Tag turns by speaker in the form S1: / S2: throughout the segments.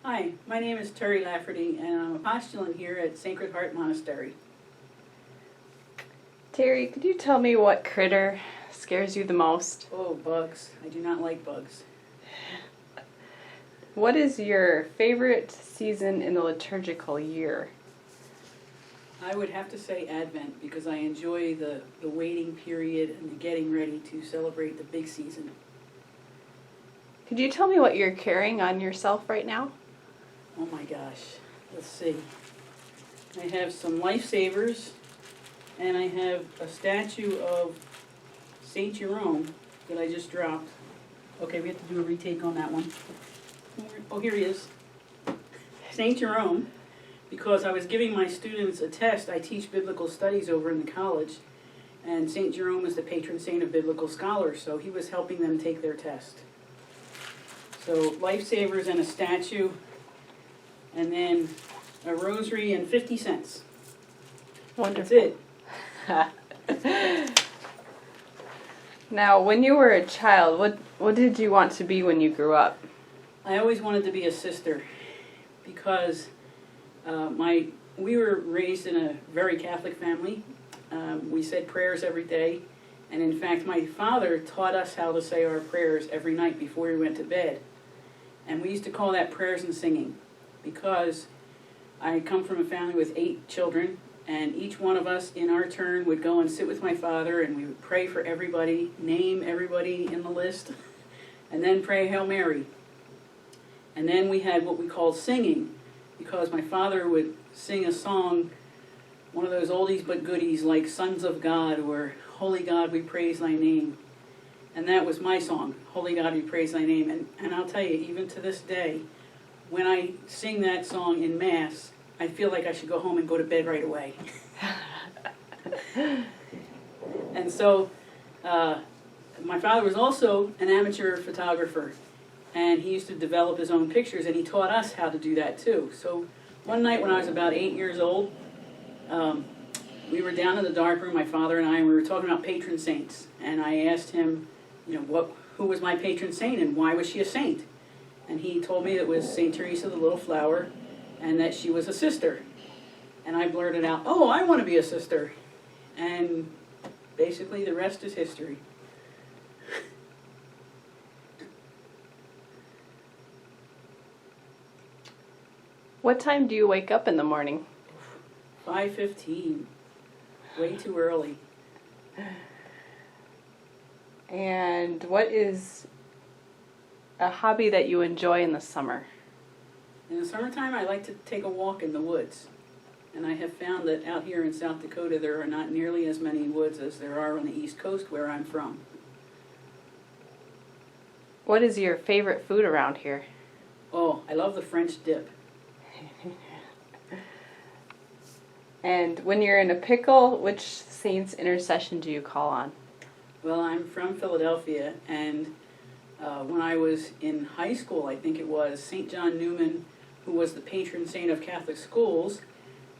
S1: Hi, my name is Terry Lafferty, and I'm a postulant here at Sacred Heart Monastery.
S2: Terry, could you tell me what critter scares you the most?
S1: Oh, bugs. I do not like bugs.
S2: What is your favorite season in the liturgical year?
S1: I would have to say Advent, because I enjoy the waiting period and the getting ready to celebrate the big season.
S2: Could you tell me what you're carrying on yourself right now?
S1: Oh my gosh, let's see. I have some lifesavers, and I have a statue of St. Jerome that I just dropped. Okay, we have to do a retake on that one. Oh, here he is. St. Jerome, because I was giving my students a test. I teach biblical studies over in the college, and St. Jerome is the patron saint of biblical scholars, so he was helping them take their test. So, lifesavers and a statue, and then a rosary and 50 cents.
S2: Wonderful.
S1: That's it.
S2: Now, when you were a child, what did you want to be when you grew up?
S1: I always wanted to be a sister, because we were raised in a very Catholic family. We said prayers every day, and in fact my father taught us how to say our prayers every night before we went to bed. And we used to call that prayers and singing, because I come from a family with 8 children, and each one of us in our turn would go and sit with my father, and we would pray for everybody, name everybody in the list, and then pray Hail Mary. And then we had what we called singing, because my father would sing a song, one of those oldies but goodies like Sons of God or Holy God we praise thy name. And that was my song, Holy God we praise thy name. And I'll tell you, even to this day, when I sing that song in Mass, I feel like I should go home and go to bed right away. And so, my father was also an amateur photographer, and he used to develop his own pictures, and he taught us how to do that too. So one night when I was about 8 years old, we were down in the darkroom, my father and I, and we were talking about patron saints. And I asked him, who was my patron saint and why was she a saint? And he told me it was St. Teresa the Little Flower, and that she was a sister. And I blurted out, oh, I want to be a sister. And basically the rest is history.
S2: What time do you wake up in the morning?
S1: 5:15. Way too early.
S2: And what is a hobby that you enjoy in the summer?
S1: In the summertime, I like to take a walk in the woods. And I have found that out here in South Dakota, there are not nearly as many woods as there are on the East Coast where I'm from.
S2: What is your favorite food around here?
S1: Oh, I love the French dip.
S2: And when you're in a pickle, which saint's intercession do you call on?
S1: Well, I'm from Philadelphia, and when I was in high school, I think it was, St. John Newman, who was the patron saint of Catholic schools,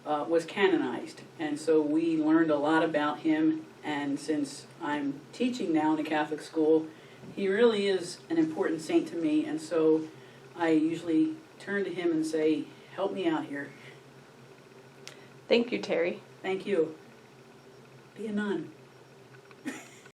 S1: was canonized. And so we learned a lot about him, and since I'm teaching now in a Catholic school, he really is an important saint to me, and so I usually turn to him and say, help me out here.
S2: Thank you, Terry.
S1: Thank you. Be a nun.